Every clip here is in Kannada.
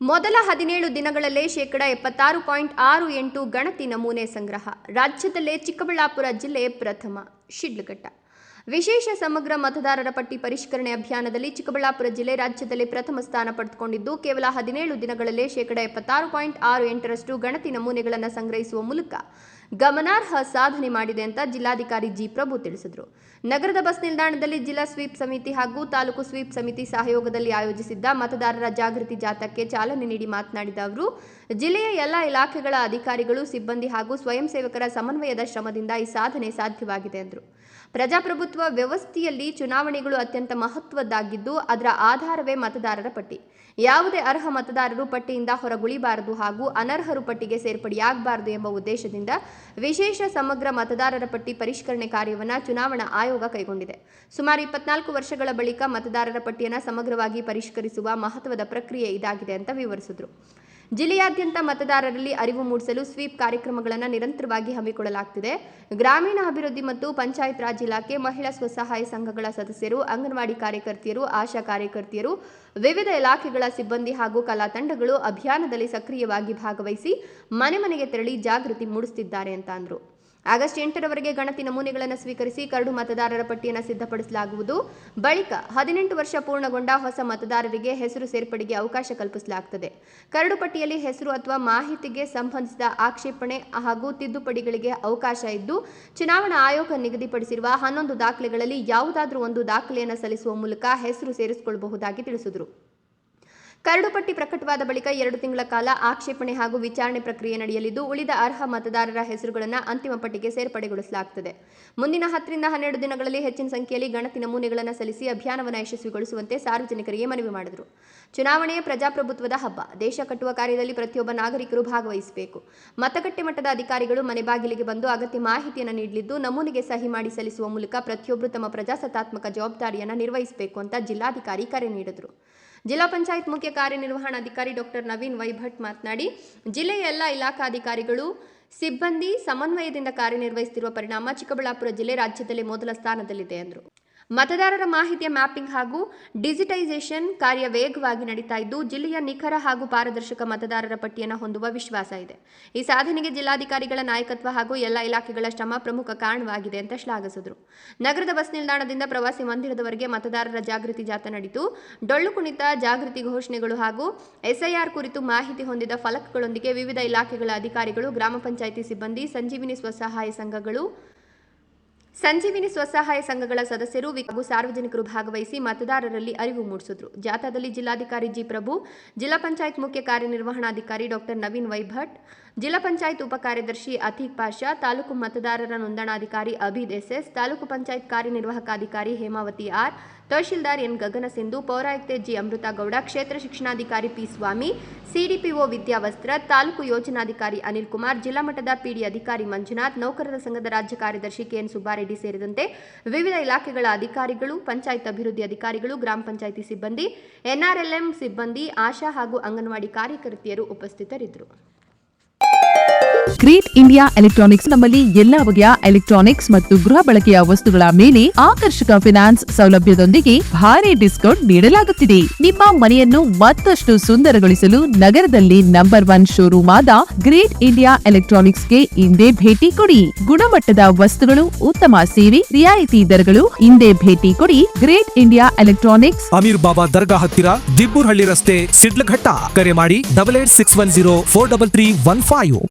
ಮೊದಲ 17 ದಿನಗಳಲ್ಲೇ 76.68% ಗಣತಿ ನಮೂನೆ ಸಂಗ್ರಹ. ರಾಜ್ಯದಲ್ಲೇ ಚಿಕ್ಕಬಳ್ಳಾಪುರ ಜಿಲ್ಲೆ ಪ್ರಥಮ. ಶಿಡ್ಲಘಟ್ಟ. ವಿಶೇಷ ಸಮಗ್ರ ಮತದಾರರ ಪಟ್ಟಿ ಪರಿಷ್ಕರಣೆ ಅಭಿಯಾನದಲ್ಲಿ ಚಿಕ್ಕಬಳ್ಳಾಪುರ ಜಿಲ್ಲೆ ರಾಜ್ಯದಲ್ಲಿ ಪ್ರಥಮ ಸ್ಥಾನ ಪಡೆದುಕೊಂಡಿದ್ದು, ಕೇವಲ 17 ದಿನಗಳಲ್ಲೇ 76.68% ಗಣತಿ ನಮೂನೆಗಳನ್ನು ಸಂಗ್ರಹಿಸುವ ಮೂಲಕ ಗಮನಾರ್ಹ ಸಾಧನೆ ಮಾಡಿದೆ ಅಂತ ಜಿಲ್ಲಾಧಿಕಾರಿ ಜಿ. ಪ್ರಭು ತಿಳಿಸಿದರು. ನಗರದ ಬಸ್ ನಿಲ್ದಾಣದಲ್ಲಿ ಜಿಲ್ಲಾ ಸ್ವೀಪ್ ಸಮಿತಿ ಹಾಗೂ ತಾಲೂಕು ಸ್ವೀಪ್ ಸಮಿತಿ ಸಹಯೋಗದಲ್ಲಿ ಆಯೋಜಿಸಿದ್ದ ಮತದಾರರ ಜಾಗೃತಿ ಜಾಥಾಕ್ಕೆ ಚಾಲನೆ ನೀಡಿ ಮಾತನಾಡಿದ ಅವರು, ಜಿಲ್ಲೆಯ ಎಲ್ಲ ಇಲಾಖೆಗಳ ಅಧಿಕಾರಿಗಳು, ಸಿಬ್ಬಂದಿ ಹಾಗೂ ಸ್ವಯಂ ಸೇವಕರ ಸಮನ್ವಯದ ಶ್ರಮದಿಂದ ಈ ಸಾಧನೆ ಸಾಧ್ಯವಾಗಿದೆ ಎಂದರು. ಪ್ರಜಾಪ್ರಭುತ್ವ ವ್ಯವಸ್ಥೆಯಲ್ಲಿ ಚುನಾವಣೆಗಳು ಅತ್ಯಂತ ಮಹತ್ವದ್ದಾಗಿದ್ದು, ಅದರ ಆಧಾರವೇ ಮತದಾರರ ಪಟ್ಟಿ. ಯಾವುದೇ ಅರ್ಹ ಮತದಾರರು ಪಟ್ಟಿಯಿಂದ ಹೊರಗುಳಿಬಾರದು ಹಾಗೂ ಅನರ್ಹರು ಪಟ್ಟಿಗೆ ಸೇರ್ಪಡೆಯಾಗಬಾರದು ಎಂಬ ಉದ್ದೇಶದಿಂದ ವಿಶೇಷ ಸಮಗ್ರ ಮತದಾರರ ಪಟ್ಟಿ ಪರಿಷ್ಕರಣೆ ಕಾರ್ಯವನ್ನು ಚುನಾವಣಾ ಆಯೋಗ ಕೈಗೊಂಡಿದೆ. ಸುಮಾರು 24 ವರ್ಷಗಳ ಬಳಿಕ ಮತದಾರರ ಪಟ್ಟಿಯನ್ನು ಸಮಗ್ರವಾಗಿ ಪರಿಷ್ಕರಿಸುವ ಮಹತ್ವದ ಪ್ರಕ್ರಿಯೆ ಇದಾಗಿದೆ ಅಂತ ವಿವರಿಸಿದರು. ಜಿಲ್ಲೆಯಾದ್ಯಂತ ಮತದಾರರಲ್ಲಿ ಅರಿವು ಮೂಡಿಸಲು ಸ್ವೀಪ್ ಕಾರ್ಯಕ್ರಮಗಳನ್ನು ನಿರಂತರವಾಗಿ ಹಮ್ಮಿಕೊಳ್ಳಲಾಗುತ್ತಿದೆ. ಗ್ರಾಮೀಣ ಅಭಿವೃದ್ಧಿ ಮತ್ತು ಪಂಚಾಯತ್ ರಾಜ್ ಇಲಾಖೆ, ಮಹಿಳಾ ಸ್ವಸಹಾಯ ಸಂಘಗಳ ಸದಸ್ಯರು, ಅಂಗನವಾಡಿ ಕಾರ್ಯಕರ್ತೆಯರು, ಆಶಾ ಕಾರ್ಯಕರ್ತೆಯರು, ವಿವಿಧ ಇಲಾಖೆಗಳ ಸಿಬ್ಬಂದಿ ಹಾಗೂ ಕಲಾ ತಂಡಗಳು ಅಭಿಯಾನದಲ್ಲಿ ಸಕ್ರಿಯವಾಗಿ ಭಾಗವಹಿಸಿ ಮನೆ ಮನೆಗೆ ತೆರಳಿ ಜಾಗೃತಿ ಮೂಡಿಸುತ್ತಿದ್ದಾರೆ ಅಂತ ಅಂದರು. ಆಗಸ್ಟ್ 8ರವರೆಗೆ ಗಣತಿ ನಮೂನೆಗಳನ್ನು ಸ್ವೀಕರಿಸಿ ಕರಡು ಮತದಾರರ ಪಟ್ಟಿಯನ್ನು ಸಿದ್ಧಪಡಿಸಲಾಗುವುದು. ಬಳಿಕ 18 ವರ್ಷ ಪೂರ್ಣಗೊಂಡ ಹೊಸ ಮತದಾರರಿಗೆ ಹೆಸರು ಸೇರ್ಪಡೆಗೆ ಅವಕಾಶ ಕಲ್ಪಿಸಲಾಗುತ್ತದೆ. ಕರಡು ಪಟ್ಟಿಯಲ್ಲಿ ಹೆಸರು ಅಥವಾ ಮಾಹಿತಿಗೆ ಸಂಬಂಧಿಸಿದ ಆಕ್ಷೇಪಣೆ ಹಾಗೂ ತಿದ್ದುಪಡಿಗಳಿಗೆ ಅವಕಾಶ ಇದ್ದು, ಚುನಾವಣಾ ಆಯೋಗ ನಿಗದಿಪಡಿಸಿರುವ 11 ದಾಖಲೆಗಳಲ್ಲಿ ಯಾವುದಾದರೂ ಒಂದು ದಾಖಲೆಯನ್ನು ಸಲ್ಲಿಸುವ ಮೂಲಕ ಹೆಸರು ಸೇರಿಸಿಕೊಳ್ಳಬಹುದಾಗಿ ತಿಳಿಸಿದರು. ಕರಡು ಪಟ್ಟಿ ಪ್ರಕಟವಾದ ಬಳಿಕ 2 ತಿಂಗಳ ಕಾಲ ಆಕ್ಷೇಪಣೆ ಹಾಗೂ ವಿಚಾರಣೆ ಪ್ರಕ್ರಿಯೆ ನಡೆಯಲಿದ್ದು, ಉಳಿದ ಅರ್ಹ ಮತದಾರರ ಹೆಸರುಗಳನ್ನು ಅಂತಿಮ ಪಟ್ಟಿಗೆ ಸೇರ್ಪಡೆಗೊಳಿಸಲಾಗುತ್ತದೆ. ಮುಂದಿನ 10 ರಿಂದ 12 ದಿನಗಳಲ್ಲಿ ಹೆಚ್ಚಿನ ಸಂಖ್ಯೆಯಲ್ಲಿ ಗಣತಿ ನಮೂನೆಗಳನ್ನು ಸಲ್ಲಿಸಿ ಅಭಿಯಾನವನ್ನು ಯಶಸ್ವಿಗೊಳಿಸುವಂತೆ ಸಾರ್ವಜನಿಕರಿಗೆ ಮನವಿ ಮಾಡಿದರು. ಚುನಾವಣೆಯ ಪ್ರಜಾಪ್ರಭುತ್ವದ ಹಬ್ಬ. ದೇಶ ಕಟ್ಟುವ ಕಾರ್ಯದಲ್ಲಿ ಪ್ರತಿಯೊಬ್ಬ ನಾಗರಿಕರು ಭಾಗವಹಿಸಬೇಕು. ಮತಗಟ್ಟೆ ಮಟ್ಟದ ಅಧಿಕಾರಿಗಳು ಮನೆ ಬಾಗಿಲಿಗೆ ಬಂದು ಅಗತ್ಯ ಮಾಹಿತಿಯನ್ನು ನೀಡಲಿದ್ದು, ನಮೂನೆಗೆ ಸಹಿ ಮಾಡಿ ಸಲ್ಲಿಸುವ ಮೂಲಕ ಪ್ರತಿಯೊಬ್ಬರು ತಮ್ಮ ಪ್ರಜಾಸತ್ತಾತ್ಮಕ ಜವಾಬ್ದಾರಿಯನ್ನು ನಿರ್ವಹಿಸಬೇಕು ಅಂತ ಜಿಲ್ಲಾಧಿಕಾರಿ ಕರೆ ನೀಡಿದರು. ಜಿಲ್ಲಾ ಪಂಚಾಯತ್ ಮುಖ್ಯ ಕಾರ್ಯನಿರ್ವಹಣಾಧಿಕಾರಿ ಡಾಕ್ಟರ್ ನವೀನ್ ವೈ ಭಟ್ ಮಾತನಾಡಿ, ಜಿಲ್ಲೆಯ ಎಲ್ಲ ಇಲಾಖಾಧಿಕಾರಿಗಳು, ಸಿಬ್ಬಂದಿ ಸಮನ್ವಯದಿಂದ ಕಾರ್ಯನಿರ್ವಹಿಸುತ್ತಿರುವ ಪರಿಣಾಮ ಚಿಕ್ಕಬಳ್ಳಾಪುರ ಜಿಲ್ಲೆ ರಾಜ್ಯದಲ್ಲೇ ಮೊದಲ ಸ್ಥಾನದಲ್ಲಿದೆ ಎಂದರು. ಮತದಾರರ ಮಾಹಿತಿಯ ಮ್ಯಾಪಿಂಗ್ ಹಾಗೂ ಡಿಜಿಟೈಸೇಷನ್ ಕಾರ್ಯ ವೇಗವಾಗಿ ನಡೀತಾ ಇದ್ದು, ಜಿಲ್ಲೆಯ ನಿಖರ ಹಾಗೂ ಪಾರದರ್ಶಕ ಮತದಾರರ ಪಟ್ಟಿಯನ್ನು ಹೊಂದುವ ವಿಶ್ವಾಸ ಇದೆ. ಈ ಸಾಧನೆಗೆ ಜಿಲ್ಲಾಧಿಕಾರಿಗಳ ನಾಯಕತ್ವ ಹಾಗೂ ಎಲ್ಲ ಇಲಾಖೆಗಳ ಶ್ರಮ ಪ್ರಮುಖ ಕಾರಣವಾಗಿದೆ ಅಂತ ಶ್ಲಾಘಿಸಿದರು. ನಗರದ ಬಸ್ ನಿಲ್ದಾಣದಿಂದ ಪ್ರವಾಸಿ ಮಂದಿರದವರೆಗೆ ಮತದಾರರ ಜಾಗೃತಿ ಜಾಥಾ ನಡೆಯಿತು. ಡೊಳ್ಳು ಕುಣಿತ, ಜಾಗೃತಿ ಘೋಷಣೆಗಳು ಹಾಗೂ ಎಸ್ಐಆರ್ ಕುರಿತು ಮಾಹಿತಿ ಹೊಂದಿದ ಫಲಕಗಳೊಂದಿಗೆ ವಿವಿಧ ಇಲಾಖೆಗಳ ಅಧಿಕಾರಿಗಳು, ಗ್ರಾಮ ಪಂಚಾಯಿತಿ ಸಿಬ್ಬಂದಿ, ಸಂಜೀವಿನಿ ಸ್ವಸಹಾಯ ಸಂಘಗಳ ಸದಸ್ಯರು ಹಾಗೂ ಸಾರ್ವಜನಿಕರು ಭಾಗವಹಿಸಿ ಮತದಾರರಲ್ಲಿ ಅರಿವು ಮೂಡಿಸಿದರು. ಜಾಥಾದಲ್ಲಿ ಜಿಲ್ಲಾಧಿಕಾರಿ ಜಿ. ಪ್ರಭು, ಜಿಲ್ಲಾ ಪಂಚಾಯತ್ ಮುಖ್ಯ ಕಾರ್ಯನಿರ್ವಹಣಾಧಿಕಾರಿ ಡಾಕ್ಟರ್ ನವೀನ್ ವೈ ಭಟ್, ಜಿಲ್ಲಾ ಪಂಚಾಯತ್ ಉಪ ಕಾರ್ಯದರ್ಶಿ ಅತೀಕ್ ಪಾಷಾ, ತಾಲೂಕು ಮತದಾರರ ನೋಂದಣಾಧಿಕಾರಿ ಅಭಿದ್ ಎಸ್, ತಾಲೂಕು ಪಂಚಾಯತ್ ಕಾರ್ಯನಿರ್ವಾಹಕಾಧಿಕಾರಿ ಹೇಮಾವತಿ ಆರ್, ತಹಶೀಲ್ದಾರ್ ಎನ್ ಗಗನ ಸಿಂಧು, ಪೌರಾಯುಕ್ತೆ ಜಿ. ಅಮೃತಗೌಡ, ಕ್ಷೇತ್ರ ಶಿಕ್ಷಣಾಧಿಕಾರಿ ಪಿ. ಸ್ವಾಮಿ, ಸಿಡಿಪಿಒ ವಿದ್ಯಾವಸ್ತ್ರ, ತಾಲೂಕು ಯೋಜನಾಧಿಕಾರಿ ಅನಿಲ್ ಕುಮಾರ್, ಜಿಲ್ಲಾ ಮಟ್ಟದ ಪಿಡಿ ಅಧಿಕಾರಿ ಮಂಜುನಾಥ್, ನೌಕರರ ಸಂಘದ ರಾಜ್ಯ ಕಾರ್ಯದರ್ಶಿ ಕೆಎನ್ ಸುಬ್ಬಾರೆಡ್ಡಿ ಸೇರಿದಂತೆ ವಿವಿಧ ಇಲಾಖೆಗಳ ಅಧಿಕಾರಿಗಳು, ಪಂಚಾಯತ್ ಅಭಿವೃದ್ಧಿ ಅಧಿಕಾರಿಗಳು, ಗ್ರಾಮ ಪಂಚಾಯಿತಿ ಸಿಬ್ಬಂದಿ, ಎನ್ಆರ್ಎಲ್ಎಂ ಸಿಬ್ಬಂದಿ, ಆಶಾ ಹಾಗೂ ಅಂಗನವಾಡಿ ಕಾರ್ಯಕರ್ತೆಯರು ಉಪಸ್ಥಿತರಿದ್ದರು. ಗ್ರೇಟ್ ಇಂಡಿಯಾ ಎಲೆಕ್ಟ್ರಾನಿಕ್ಸ್ ನಮ್ಮಲ್ಲಿ ಎಲ್ಲಾ ಬಗೆಯ ಎಲೆಕ್ಟ್ರಾನಿಕ್ಸ್ ಮತ್ತು ಗೃಹ ಬಳಕೆಯ ವಸ್ತುಗಳ ಮೇಲೆ ಆಕರ್ಷಕ ಫೈನಾನ್ಸ್ ಸೌಲಭ್ಯದೊಂದಿಗೆ ಭಾರಿ ಡಿಸ್ಕೌಂಟ್ ನೀಡಲಾಗುತ್ತಿದೆ. ನಿಮ್ಮ ಮನೆಯನ್ನು ಮತ್ತಷ್ಟು ಸುಂದರಗೊಳಿಸಲು ನಗರದಲ್ಲಿ ನಂಬರ್ 1 ಶೋರೂಮ್ ಆದ ಗ್ರೇಟ್ ಇಂಡಿಯಾ ಎಲೆಕ್ಟ್ರಾನಿಕ್ಸ್ಗೆ ಇಂದೇ ಭೇಟಿ ಕೊಡಿ. ಗುಣಮಟ್ಟದ ವಸ್ತುಗಳು, ಉತ್ತಮ ಸೇವೆ, ರಿಯಾಯಿತಿ ದರಗಳು. ಇಂದೇ ಭೇಟಿ ಕೊಡಿ. ಗ್ರೇಟ್ ಇಂಡಿಯಾ ಎಲೆಕ್ಟ್ರಾನಿಕ್ಸ್, ಅಮೀರ್ ಬಾಬಾ ದರ್ಗಾ ಹತ್ತಿರ, ದಿಬ್ಬೂರ್ಹಳ್ಳಿ ರಸ್ತೆ, ಶಿಡ್ಲಘಟ್ಟ. ಕರೆ ಮಾಡಿ 8861043315.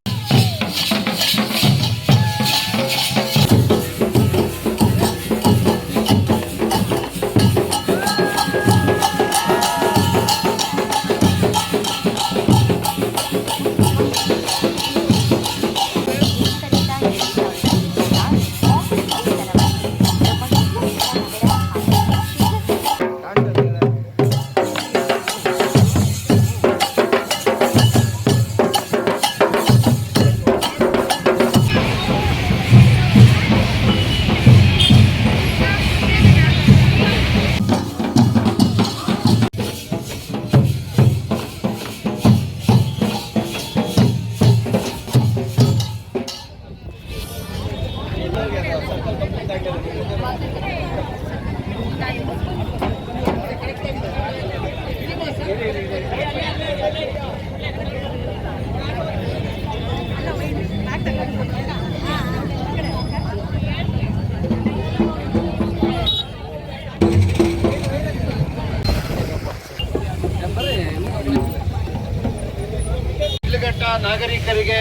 ನಾಗರಿಕರಿಗೆ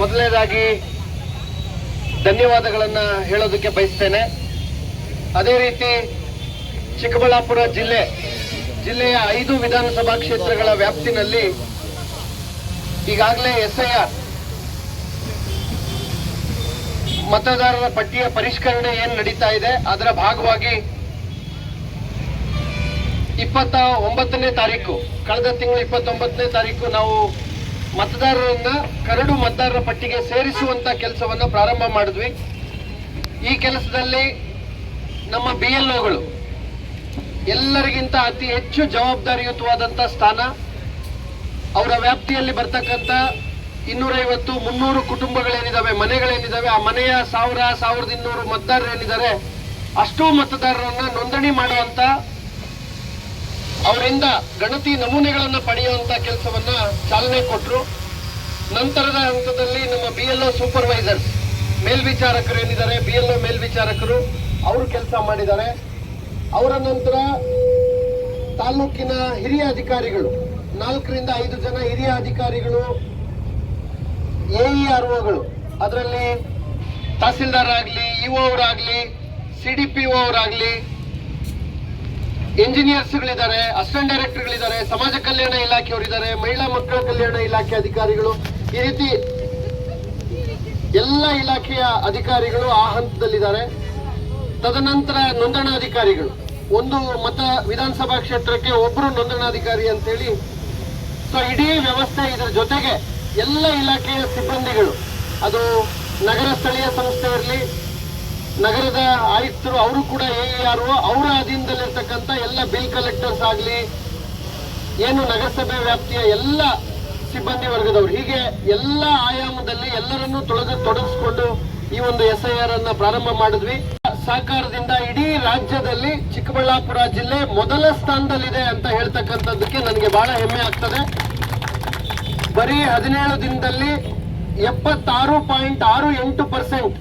ಮೊದಲನೇದಾಗಿ ಧನ್ಯವಾದಗಳನ್ನು ಹೇಳೋದಕ್ಕೆ ಬಯಸ್ತೇನೆ. ಅದೇ ರೀತಿ ಚಿಕ್ಕಬಳ್ಳಾಪುರ ಜಿಲ್ಲೆಯ 5 ವಿಧಾನಸಭಾ ಕ್ಷೇತ್ರಗಳ ವ್ಯಾಪ್ತಿನಲ್ಲಿ ಈಗಾಗಲೇ SIR ಮತದಾರರ ಪಟ್ಟಿಯ ಪರಿಷ್ಕರಣೆ ಏನು ನಡೀತಾ ಇದೆ ಅದರ ಭಾಗವಾಗಿ 29ನೇ ತಾರೀಕು, ಕಳೆದ ತಿಂಗಳು 29ನೇ ತಾರೀಕು ನಾವು ಮತದಾರರನ್ನ ಕರಡು ಮತದಾರರ ಪಟ್ಟಿಗೆ ಸೇರಿಸುವಂತ ಕೆಲಸವನ್ನ ಪ್ರಾರಂಭ ಮಾಡಿದ್ವಿ. ಈ ಕೆಲಸದಲ್ಲಿ ನಮ್ಮ BLOಗಳು ಎಲ್ಲರಿಗಿಂತ ಅತಿ ಹೆಚ್ಚು ಜವಾಬ್ದಾರಿಯುತವಾದಂಥ ಸ್ಥಾನ. ಅವರ ವ್ಯಾಪ್ತಿಯಲ್ಲಿ ಬರ್ತಕ್ಕಂಥ 250-300 ಕುಟುಂಬಗಳೇನಿದಾವೆ, ಮನೆಗಳೇನಿದಾವೆ, ಆ ಮನೆಯ 1000-1200 ಮತದಾರರೇನಿದ್ದಾರೆ ಅಷ್ಟೂ ಮತದಾರರನ್ನ ನೋಂದಣಿ ಮಾಡುವಂತ, ಅವರಿಂದ ಗಣತಿ ನಮೂನೆಗಳನ್ನು ಪಡೆಯುವಂತ ಕೆಲಸವನ್ನ ಚಾಲನೆ ಕೊಟ್ಟರು. ನಂತರದ ಹಂತದಲ್ಲಿ ನಮ್ಮ BLO ಸೂಪರ್ವೈಸರ್ಸ್, ಮೇಲ್ವಿಚಾರಕರು ಏನಿದ್ದಾರೆ, BLO ಮೇಲ್ವಿಚಾರಕರು ಅವರು ಕೆಲಸ ಮಾಡಿದ್ದಾರೆ. ಅವರ ನಂತರ ತಾಲೂಕಿನ ಹಿರಿಯ ಅಧಿಕಾರಿಗಳು, 4 ರಿಂದ 5 ಜನ ಹಿರಿಯ ಅಧಿಕಾರಿಗಳು, AEROಗಳು, ಅದರಲ್ಲಿ ತಹಸೀಲ್ದಾರ್ ಆಗಲಿ, EO ಅವರಾಗಲಿ, CDPO ಅವರಾಗಲಿ, ಇಂಜಿನಿಯರ್ಸ್ಗಳಿದ್ದಾರೆ, ಅಸಿಸ್ಟೆಂಟ್ ಡೈರೆಕ್ಟರ್ಗಳಿದ್ದಾರೆ, ಸಮಾಜ ಕಲ್ಯಾಣ ಇಲಾಖೆಯವರಿದ್ದಾರೆ, ಮಹಿಳಾ ಮಕ್ಕಳ ಕಲ್ಯಾಣ ಇಲಾಖೆ ಅಧಿಕಾರಿಗಳು, ಈ ರೀತಿ ಎಲ್ಲ ಇಲಾಖೆಯ ಅಧಿಕಾರಿಗಳು ಆ ಹಂತದಲ್ಲಿದ್ದಾರೆ. ತದನಂತರ ನೋಂದಣಾಧಿಕಾರಿಗಳು, ಒಂದು ವಿಧಾನಸಭಾ ಕ್ಷೇತ್ರಕ್ಕೆ ಒಬ್ಬರು ನೋಂದಣಾಧಿಕಾರಿ ಅಂತೇಳಿ. ಸೊ ಇಡೀ ವ್ಯವಸ್ಥೆ, ಇದರ ಜೊತೆಗೆ ಎಲ್ಲ ಇಲಾಖೆಯ ಸಿಬ್ಬಂದಿಗಳು, ಅದು ನಗರ ಸ್ಥಳೀಯ ಸಂಸ್ಥೆ ಇರಲಿ, ನಗರದ ಆಯುಕ್ತರು, ಅವರು ಕೂಡ AERO, ಅವರ ಅಧೀನದಲ್ಲಿರ್ತಕ್ಕಂಥ ಎಲ್ಲ ಬಿಲ್ ಕಲೆಕ್ಟರ್ಸ್ ಆಗಲಿ, ಏನು ನಗರಸಭೆ ವ್ಯಾಪ್ತಿಯ ಎಲ್ಲ ಸಿಬ್ಬಂದಿ ವರ್ಗದವರು, ಹೀಗೆ ಎಲ್ಲ ಆಯಾಮದಲ್ಲಿ ಎಲ್ಲರನ್ನೂ ತೊಡಗಿಸಿಕೊಂಡು ಈ ಒಂದು SIR ಅನ್ನ ಪ್ರಾರಂಭ ಮಾಡಿದ್ವಿ. ಸಹಕಾರದಿಂದ ಇಡೀ ರಾಜ್ಯದಲ್ಲಿ ಚಿಕ್ಕಬಳ್ಳಾಪುರ ಜಿಲ್ಲೆ ಮೊದಲ ಸ್ಥಾನದಲ್ಲಿದೆ ಅಂತ ಹೇಳ್ತಕ್ಕಂಥದ್ದಕ್ಕೆ ನನಗೆ ಬಹಳ ಹೆಮ್ಮೆ ಆಗ್ತದೆ. ಬರೀ 17 ದಿನದಲ್ಲಿ 76.68%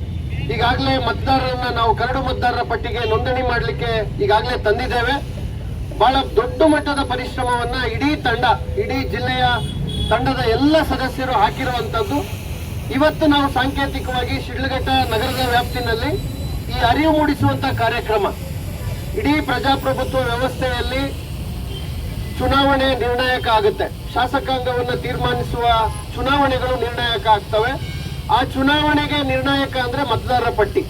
ಈಗಾಗಲೇ ಮತದಾರರನ್ನ ನಾವು ಕರಡು ಮತದಾರರ ಪಟ್ಟಿಗೆ ನೋಂದಣಿ ಮಾಡಲಿಕ್ಕೆ ಈಗಾಗಲೇ ತಂದಿದ್ದೇವೆ. ಬಹಳ ದೊಡ್ಡ ಮಟ್ಟದ ಪರಿಶ್ರಮವನ್ನ ಇಡೀ ಜಿಲ್ಲೆಯ ತಂಡದ ಎಲ್ಲ ಸದಸ್ಯರು ಹಾಕಿರುವಂತದ್ದು. ಇವತ್ತು ನಾವು ಸಾಂಕೇತಿಕವಾಗಿ ಶಿಡ್ಲಘಟ್ಟ ನಗರದ ವ್ಯಾಪ್ತಿನಲ್ಲಿ ಈ ಅರಿವು ಮೂಡಿಸುವಂತ ಕಾರ್ಯಕ್ರಮ, ಇಡೀ ಪ್ರಜಾಪ್ರಭುತ್ವ ವ್ಯವಸ್ಥೆಯಲ್ಲಿ ಚುನಾವಣೆ ನಿರ್ಣಾಯಕ ಆಗುತ್ತೆ. ಶಾಸಕಾಂಗವನ್ನು ತೀರ್ಮಾನಿಸುವ ಚುನಾವಣೆಗಳು ನಿರ್ಣಾಯಕ ಆಗ್ತವೆ. ಆ ಚುನಾವಣೆಗೆ ನಿರ್ಣಾಯಕ ಅಂದ್ರೆ ಮತದಾರರ ಪಟ್ಟಿ.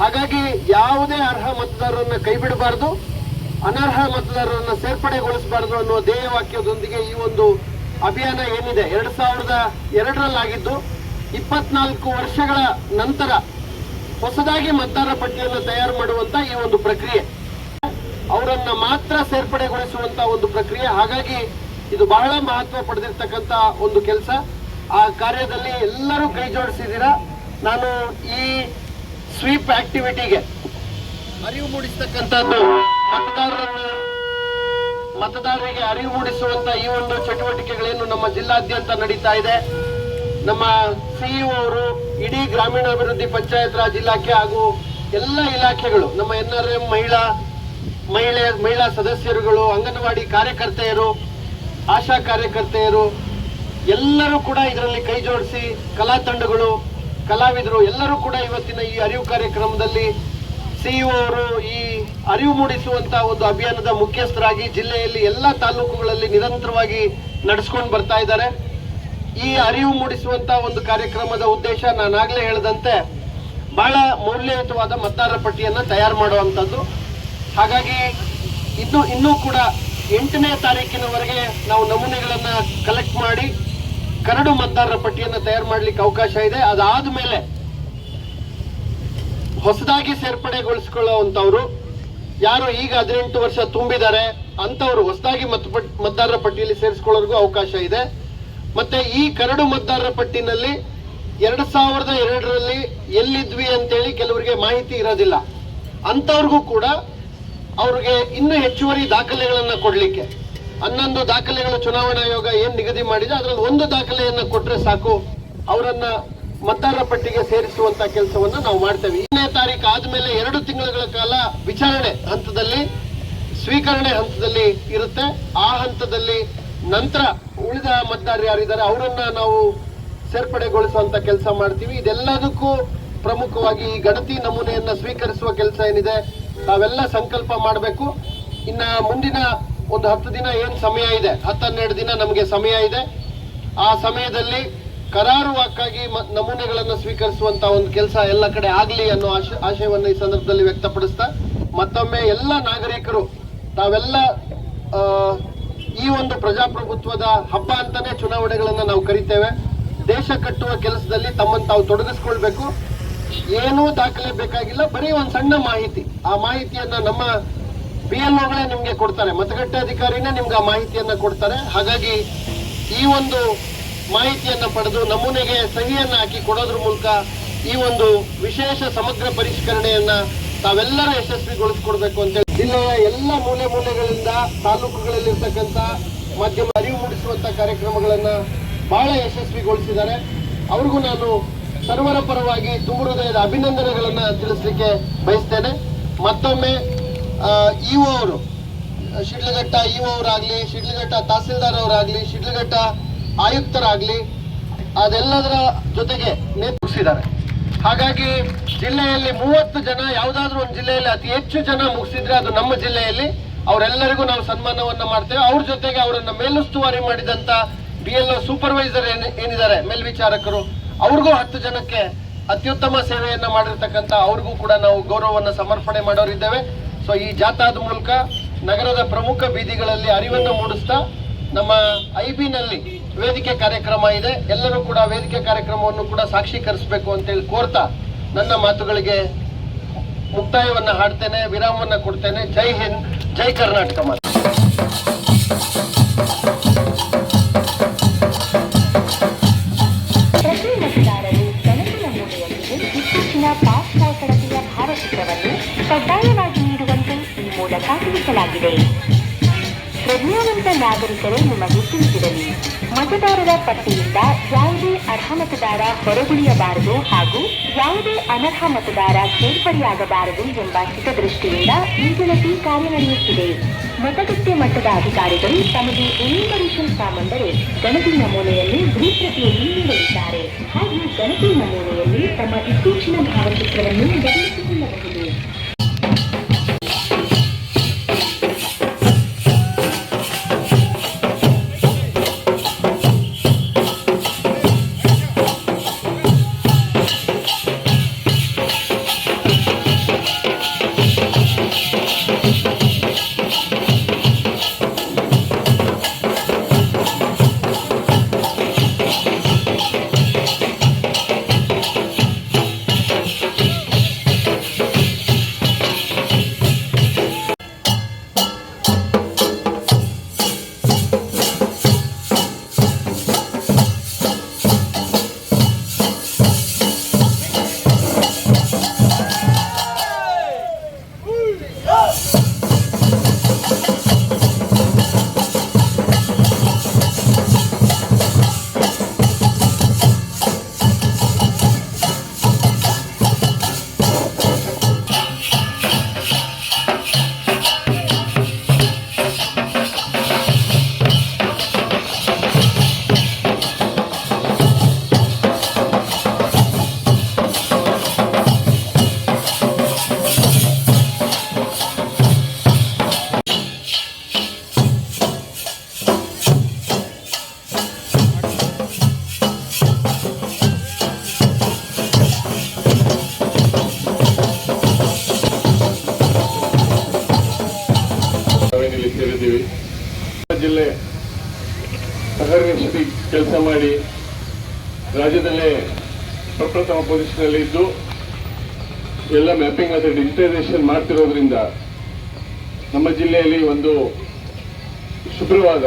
ಹಾಗಾಗಿ ಯಾವುದೇ ಅರ್ಹ ಮತದಾರರನ್ನ ಕೈ ಬಿಡಬಾರದು, ಅನರ್ಹ ಮತದಾರರನ್ನ ಸೇರ್ಪಡೆಗೊಳಿಸಬಾರದು ಅನ್ನುವ ಧ್ಯೇಯವಾಕ್ಯದೊಂದಿಗೆ ಈ ಒಂದು ಅಭಿಯಾನ ಏನಿದೆ 2002ರಲ್ಲಾಗಿದ್ದು 24 ವರ್ಷಗಳ ನಂತರ ಹೊಸದಾಗಿ ಮತದಾರರ ಪಟ್ಟಿಯನ್ನು ತಯಾರು ಮಾಡುವಂತ ಈ ಒಂದು ಪ್ರಕ್ರಿಯೆ, ಅವರನ್ನ ಮಾತ್ರ ಸೇರ್ಪಡೆಗೊಳಿಸುವಂತ ಒಂದು ಪ್ರಕ್ರಿಯೆ. ಹಾಗಾಗಿ ಇದು ಬಹಳ ಮಹತ್ವ ಪಡೆದಿರ್ತಕ್ಕಂಥ ಒಂದು ಕೆಲಸ. ಆ ಕಾರ್ಯದಲ್ಲಿ ಎಲ್ಲರೂ ಕೈ ಜೋಡಿಸಿದ್ದೀರಾ. ನಾನು ಈ ಸ್ವೀಪ್ ಆಕ್ಟಿವಿಟಿಗೆ ಅರಿವು ಮೂಡಿಸ್ತಕ್ಕಂಥದ್ದು, ಮತದಾರರಿಗೆ ಅರಿವು ಮೂಡಿಸುವಂತ ಈ ಒಂದು ಚಟುವಟಿಕೆಗಳೇನು ನಮ್ಮ ಜಿಲ್ಲಾದ್ಯಂತ ನಡೀತಾ ಇದೆ, ನಮ್ಮ CEO ಅವರು ಇಡೀ ಗ್ರಾಮೀಣಾಭಿವೃದ್ಧಿ ಪಂಚಾಯತ್ ರಾಜ್ ಇಲಾಖೆ ಹಾಗೂ ಎಲ್ಲ ಇಲಾಖೆಗಳು, ನಮ್ಮ NRM ಮಹಿಳಾ ಸದಸ್ಯರುಗಳು, ಅಂಗನವಾಡಿ ಕಾರ್ಯಕರ್ತೆಯರು, ಆಶಾ ಕಾರ್ಯಕರ್ತೆಯರು ಎಲ್ಲರೂ ಕೂಡ ಇದರಲ್ಲಿ ಕೈ ಜೋಡಿಸಿ, ಕಲಾ ತಂಡಗಳು, ಕಲಾವಿದರು ಎಲ್ಲರೂ ಕೂಡ ಇವತ್ತಿನ ಈ ಅರಿವು ಕಾರ್ಯಕ್ರಮದಲ್ಲಿ CEO ಅವರು ಈ ಅರಿವು ಮೂಡಿಸುವಂತ ಒಂದು ಅಭಿಯಾನದ ಮುಖ್ಯಸ್ಥರಾಗಿ ಜಿಲ್ಲೆಯಲ್ಲಿ ಎಲ್ಲ ತಾಲೂಕುಗಳಲ್ಲಿ ನಿರಂತರವಾಗಿ ನಡೆಸ್ಕೊಂಡು ಬರ್ತಾ ಇದ್ದಾರೆ. ಈ ಅರಿವು ಮೂಡಿಸುವಂತ ಒಂದು ಕಾರ್ಯಕ್ರಮದ ಉದ್ದೇಶ ನಾನಾಗ್ಲೇ ಹೇಳಿದಂತೆ ಬಹಳ ಮೌಲ್ಯಯುತವಾದ ಮತದಾರರ ಪಟ್ಟಿಯನ್ನ ತಯಾರು ಮಾಡುವಂಥದ್ದು. ಹಾಗಾಗಿ ಇನ್ನೂ ಕೂಡ 8ನೇ ತಾರೀಕಿನವರೆಗೆ ನಾವು ನಮೂನೆಗಳನ್ನ ಕಲೆಕ್ಟ್ ಮಾಡಿ ಕರಡು ಮತದಾರರ ಪಟ್ಟಿಯನ್ನು ತಯಾರು ಮಾಡಲಿಕ್ಕೆ ಅವಕಾಶ ಇದೆ. ಅದಾದ ಮೇಲೆ ಹೊಸದಾಗಿ ಸೇರ್ಪಡೆಗೊಳಿಸಿಕೊಳ್ಳುವಂತವ್ರು ಯಾರು ಈಗ 18 ವರ್ಷ ತುಂಬಿದ್ದಾರೆ ಅಂತವರು ಹೊಸದಾಗಿ ಮತದಾರರ ಪಟ್ಟಿಯಲ್ಲಿ ಸೇರಿಸಿಕೊಳ್ಳೋರ್ಗೂ ಅವಕಾಶ ಇದೆ. ಮತ್ತೆ ಈ ಕರಡು ಮತದಾರರ ಪಟ್ಟಿನಲ್ಲಿ 2002ರಲ್ಲಿ ಎಲ್ಲಿದ್ವಿ ಅಂತೇಳಿ ಕೆಲವರಿಗೆ ಮಾಹಿತಿ ಇರೋದಿಲ್ಲ. ಅಂತವ್ರಿಗೂ ಕೂಡ ಅವ್ರಿಗೆ ಇನ್ನೂ ಹೆಚ್ಚುವರಿ ದಾಖಲೆಗಳನ್ನ ಕೊಡ್ಲಿಕ್ಕೆ 11 ದಾಖಲೆಗಳು ಚುನಾವಣಾ ಆಯೋಗ ಏನ್ ನಿಗದಿ ಮಾಡಿದೆ ಅದರಲ್ಲಿ ಒಂದು ದಾಖಲೆಯನ್ನ ಕೊಟ್ರೆ ಸಾಕು, ಅವರನ್ನ ಮತದಾರರ ಪಟ್ಟಿಗೆ ಸೇರಿಸುವಂತ ಕೆಲಸವನ್ನ ನಾವು ಮಾಡ್ತೇವೆ. 2ನೇ ತಾರೀಕು ಆದ್ಮೇಲೆ 2 ತಿಂಗಳ ಕಾಲ ವಿಚಾರಣೆ ಹಂತದಲ್ಲಿ, ಸ್ವೀಕರಣೆ ಹಂತದಲ್ಲಿ ಇರುತ್ತೆ. ಆ ಹಂತದಲ್ಲಿ ನಂತರ ಉಳಿದ ಮತದಾರರು ಯಾರಿದ್ದಾರೆ ಅವರನ್ನ ನಾವು ಸೇರ್ಪಡೆಗೊಳಿಸುವಂತ ಕೆಲಸ ಮಾಡ್ತೀವಿ. ಇದೆಲ್ಲದಕ್ಕೂ ಪ್ರಮುಖವಾಗಿ ಈ ಗಣತಿ ನಮೂನೆಯನ್ನ ಸ್ವೀಕರಿಸುವ ಕೆಲಸ ಏನಿದೆ ನಾವೆಲ್ಲ ಸಂಕಲ್ಪ ಮಾಡಬೇಕು. ಇನ್ನ ಮುಂದಿನ ಒಂದು 10 ದಿನ ಏನ್ ಸಮಯ ಇದೆ, 10-12 ದಿನ ನಮಗೆ ಸಮಯ ಇದೆ. ಆ ಸಮಯದಲ್ಲಿ ಕರಾರುವಾಕ್ಕಾಗಿ ನಮೂನೆಗಳನ್ನು ಸ್ವೀಕರಿಸುವಂತ ಒಂದು ಕೆಲಸ ಎಲ್ಲ ಕಡೆ ಆಗ್ಲಿ ಅನ್ನೋ ಆಶಯವನ್ನು ಈ ಸಂದರ್ಭದಲ್ಲಿ ವ್ಯಕ್ತಪಡಿಸ್ತಾ ಮತ್ತೊಮ್ಮೆ ಎಲ್ಲ ನಾಗರಿಕರು ತಾವೆಲ್ಲ ಈ ಒಂದು ಪ್ರಜಾಪ್ರಭುತ್ವದ ಹಬ್ಬ ಅಂತಾನೆ ಚುನಾವಣೆಗಳನ್ನ ನಾವು ಕರಿತೇವೆ. ದೇಶ ಕಟ್ಟುವ ಕೆಲಸದಲ್ಲಿ ತಮ್ಮನ್ನು ತಾವು ತೊಡಗಿಸ್ಕೊಳ್ಬೇಕು. ಏನೂ ದಾಖಲೆ ಬೇಕಾಗಿಲ್ಲ, ಬರೀ ಒಂದು ಸಣ್ಣ ಮಾಹಿತಿ. ಆ ಮಾಹಿತಿಯನ್ನ ನಮ್ಮ BLOಗಳೇ ನಿಮ್ಗೆ ಕೊಡ್ತಾರೆ, ಮತಗಟ್ಟೆ ಅಧಿಕಾರಿನೇ ನಿಮ್ಗೆ ಆ ಮಾಹಿತಿಯನ್ನ ಕೊಡ್ತಾರೆ. ಹಾಗಾಗಿ ಈ ಒಂದು ಮಾಹಿತಿಯನ್ನ ಪಡೆದು ನಮೂನೆಗೆ ಸಹಿಯನ್ನ ಹಾಕಿ ಕೊಡೋದ್ರ ಮೂಲಕ ಈ ಒಂದು ವಿಶೇಷ ಸಮಗ್ರ ಪರಿಷ್ಕರಣೆಯನ್ನ ತಾವೆಲ್ಲರೂ ಯಶಸ್ವಿಗೊಳಿಸ್ಕೊಡ್ಬೇಕು ಅಂತ ಜಿಲ್ಲೆಯ ಎಲ್ಲ ಮೂಲೆಗಳಿಂದ ತಾಲೂಕುಗಳಲ್ಲಿರ್ತಕ್ಕಂಥ ಮಾಧ್ಯಮ ಅರಿವು ಮೂಡಿಸುವಂತ ಕಾರ್ಯಕ್ರಮಗಳನ್ನ ಬಹಳ ಯಶಸ್ವಿಗೊಳಿಸಿದ್ದಾರೆ. ಅವ್ರಿಗೂ ನಾನು ಸರ್ವರ ಪರವಾಗಿ ತುಂಬ ಹೃದಯದ ಅಭಿನಂದನೆಗಳನ್ನ ತಿಳಿಸ್ಲಿಕ್ಕೆ ಬಯಸ್ತೇನೆ. ಮತ್ತೊಮ್ಮೆ ಇಒ ಅವರು, ಶಿಡ್ಲಘಟ್ಟ ಇಒ ಅವರಾಗ್ಲಿ, ಶಿಡ್ಲಘಟ್ಟ ತಹಸೀಲ್ದಾರ್ ಅವರಾಗ್ಲಿ, ಶಿಡ್ಲಘಟ್ಟ ಆಯುಕ್ತರಾಗ್ಲಿ, ಅದೆಲ್ಲದರ ಜೊತೆಗೆ ನೇತೃತ್ವಿಸಿದ್ದಾರೆ. ಹಾಗಾಗಿ ಜಿಲ್ಲೆಯಲ್ಲಿ 30 ಜನ, ಯಾವುದಾದ್ರೂ ಒಂದು ಜಿಲ್ಲೆಯಲ್ಲಿ ಅತಿ ಹೆಚ್ಚು ಜನ ಮುಗಿಸಿದ್ರೆ ಅದು ನಮ್ಮ ಜಿಲ್ಲೆಯಲ್ಲಿ. ಅವರೆಲ್ಲರಿಗೂ ನಾವು ಸನ್ಮಾನವನ್ನ ಮಾಡ್ತೇವೆ. ಅವ್ರ ಜೊತೆಗೆ ಅವರನ್ನ ಮೇಲುಸ್ತುವಾರಿ ಮಾಡಿದಂತ BLO ಸೂಪರ್ವೈಸರ್ ಏನಿದ್ದಾರೆ, ಮೇಲ್ವಿಚಾರಕರು, ಅವ್ರಿಗೂ 10 ಜನಕ್ಕೆ ಅತ್ಯುತ್ತಮ ಸೇವೆಯನ್ನ ಮಾಡಿರ್ತಕ್ಕಂಥ ಅವ್ರಿಗೂ ಕೂಡ ನಾವು ಗೌರವವನ್ನು ಸಮರ್ಪಣೆ ಮಾಡೋರಿದ್ದೇವೆ. ಸೊ ಈ ಜಾಥಾದ ಮೂಲಕ ನಗರದ ಪ್ರಮುಖ ಬೀದಿಗಳಲ್ಲಿ ಅರಿವನ್ನು ಮೂಡಿಸ್ತಾ ನಮ್ಮ IB-ನಲ್ಲಿ ವೇದಿಕೆ ಕಾರ್ಯಕ್ರಮ ಇದೆ, ಎಲ್ಲರೂ ಕೂಡ ವೇದಿಕೆ ಕಾರ್ಯಕ್ರಮವನ್ನು ಕೂಡ ಸಾಕ್ಷೀಕರಿಸಬೇಕು ಅಂತೇಳಿ ಕೋರ್ತಾ ನನ್ನ ಮಾತುಗಳಿಗೆ ಮುಕ್ತಾಯವನ್ನ ಹಾಡ್ತೇನೆ, ವಿರಾಮವನ್ನ ಕೊಡ್ತೇನೆ. ಜೈ ಹಿಂದ್, ಜೈ ಕರ್ನಾಟಕ ಮಾತು. ಪ್ರತಿ ಮತದಾರರು ಗಣತಿ ನಮೂನೆಯೊಂದಿಗೆ ಇತ್ತೀಚಿನ ಪಾಸ್ಪೋರ್ಟ್ ಕಡತೆಯ ಭಾವಚಿತ್ರವನ್ನು ಕಡ್ಡಾಯವಾಗಿ ನೀಡುವಂತೆ ಈ ಮೂಲಕ ತಿಳಿಸಲಾಗಿದೆ. ಪ್ರಜ್ಞಾವಂತ ನಾಗರಿಕರೇ ನಿಮಗೆ ತಿಳಿಸಿರಲಿ, ಮತದಾರರ ಪಟ್ಟಿಯಿಂದ ಯಾವುದೇ ಅರ್ಹ ಮತದಾರ ಹೊರಗುಳಿಯಬಾರದು ಹಾಗೂ ಯಾವುದೇ ಅನರ್ಹ ಮತದಾರ ಸೇರ್ಪಡೆಯಾಗಬಾರದು ಎಂಬ ಹಿತದೃಷ್ಟಿಯಿಂದ ಈ ಗಣತಿ ಕಾರ್ಯನಡೆಯುತ್ತಿದೆ. ಮತಗಟ್ಟೆ ಮಟ್ಟದ ಅಧಿಕಾರಿಗಳು ತಮಗೆ ಎನ್ಯುಮರೇಷನ್ ಫಾರ್ಮ್ ಅಂದರೆ ಗಣತಿ ನಮೂನೆಯನ್ನು ಭೂಪ್ರತಿಯಲ್ಲಿ ನೀಡಲಿದ್ದಾರೆ ಹಾಗೂ ಗಣತಿ ನಮೂನೆಯಲ್ಲಿ ತಮ್ಮ ಇತ್ತೀಚಿನ ಭಾವಚಿತ್ರವನ್ನು ಬದಲಿಸಿಕೊಳ್ಳಬಹುದು. ಸೇರಿದ್ದೀವಿ. ಜಿಲ್ಲೆ ಅಹರ್ನಿಶಿ ಕೆಲಸ ಮಾಡಿ ರಾಜ್ಯದಲ್ಲೇ ಪ್ರಪ್ರಥಮ ಪೊಸಿಷನ್ ಇದ್ದು ಎಲ್ಲ ಮ್ಯಾಪಿಂಗ್ ಮತ್ತು ಡಿಜಿಟೈಸೇಷನ್ ಮಾಡ್ತಿರೋದ್ರಿಂದ ನಮ್ಮ ಜಿಲ್ಲೆಯಲ್ಲಿ ಒಂದು ಶುಭ್ರವಾದ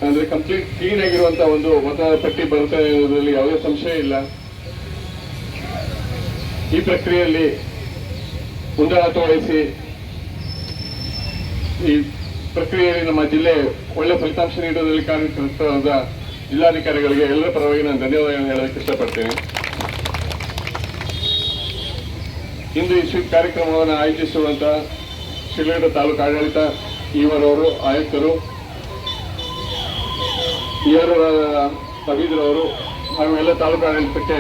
ಅಂದ್ರೆ ಕಂಪ್ಲೀಟ್ ಕ್ಲೀನ್ ಆಗಿರುವಂತಹ ಒಂದು ಮತದಾರ ಪಟ್ಟಿ ಬರುತ್ತೆ ಅನ್ನೋದ್ರಲ್ಲಿ ಯಾವುದೇ ಸಂಶಯ ಇಲ್ಲ. ಈ ಪ್ರಕ್ರಿಯೆಯಲ್ಲಿ ಮುಂದಾಳತ್ವ ವಹಿಸಿ ಈ ಪ್ರಕ್ರಿಯೆಯಲ್ಲಿ ನಮ್ಮ ಜಿಲ್ಲೆ ಒಳ್ಳೆ ಫಲಿತಾಂಶ ನೀಡುವುದರಲ್ಲಿ ಕಾರ್ಯನಿರತರಾದ ಜಿಲ್ಲಾಧಿಕಾರಿಗಳಿಗೆ ಎಲ್ಲರ ಪರವಾಗಿ ನಾನು ಧನ್ಯವಾದಗಳನ್ನು ಹೇಳೋದಕ್ಕೆ ಇಷ್ಟಪಡ್ತೇನೆ. ಇಂದು ಈ ಕಾರ್ಯಕ್ರಮವನ್ನು ಆಯೋಜಿಸಿರುವಂತಹ ಶಿಡ್ಲಘಟ್ಟ ತಾಲೂಕು ಆಡಳಿತ, ಇವರವರು, ಆಯುಕ್ತರು, ರವೀಂದ್ರವರು ಹಾಗೂ ಎಲ್ಲ ತಾಲೂಕು ಆಡಳಿತಕ್ಕೆ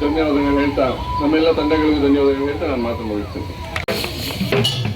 ಧನ್ಯವಾದಗಳು ಹೇಳ್ತಾ, ನಮ್ಮೆಲ್ಲ ತಂಡಗಳಿಗೂ ಧನ್ಯವಾದಗಳು ಹೇಳ್ತಾ ನಾನು ಮಾತು ಮುಗಿಸ್ತೇನೆ.